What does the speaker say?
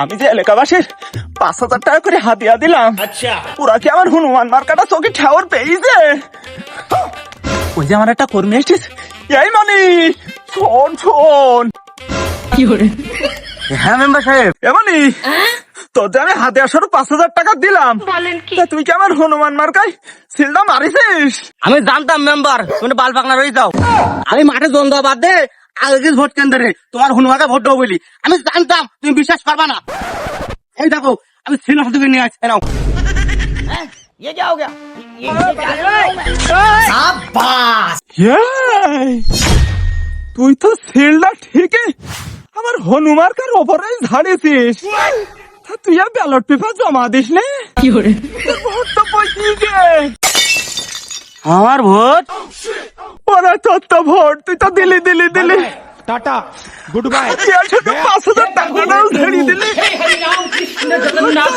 আমি যে এলাকাবাসীর 5,000 টাকা করে হাতিয়া দিলাম, আচ্ছা ওরা কি আমার হনুমান মার্কাটা চোখে ঠাওর পেয়েছে? ওই যে আমার একটা কর্মী এসেছিস, এই মানি শোন শোন। হ্যাঁ মেম্বার সাহেব। এমনি তোর যে আমি হাতে আসারও 5,000 টাকা দিলাম, তা তুই কি আমার হনুমান মার্কায় সিলটা মারিছিস? আমি জানতাম মেম্বার তুমি বাল পাকনা রয়ে যাও। আমি মাঠে দ্বন্দ্ব বাদ দে আগে ভোট কেন্দ্রে তোমার হনুমাকে ভোট দেবো বলি আমি জানতাম তুমি বিশ্বাস করবা না। এই দেখো আমি সিল হাতে নিয়ে আসছি নাও। ये क्या हो गया এই, তুই তো সিলটা ঠিকই আমার হনুমার্কার ওপরেই ঝাড়েছিস। তা তুই আর ব্যালট পেপার জমা দিস নে? তোর ভোট তো পয়সিছে। আমার ভোট ওরা তোর তো ভোট তুই তো দিলি टाटा गुड बाय 5,000 টাকাটাও ঝাড়ি দিলি। हरि राम कृष्ण जगन्नाथ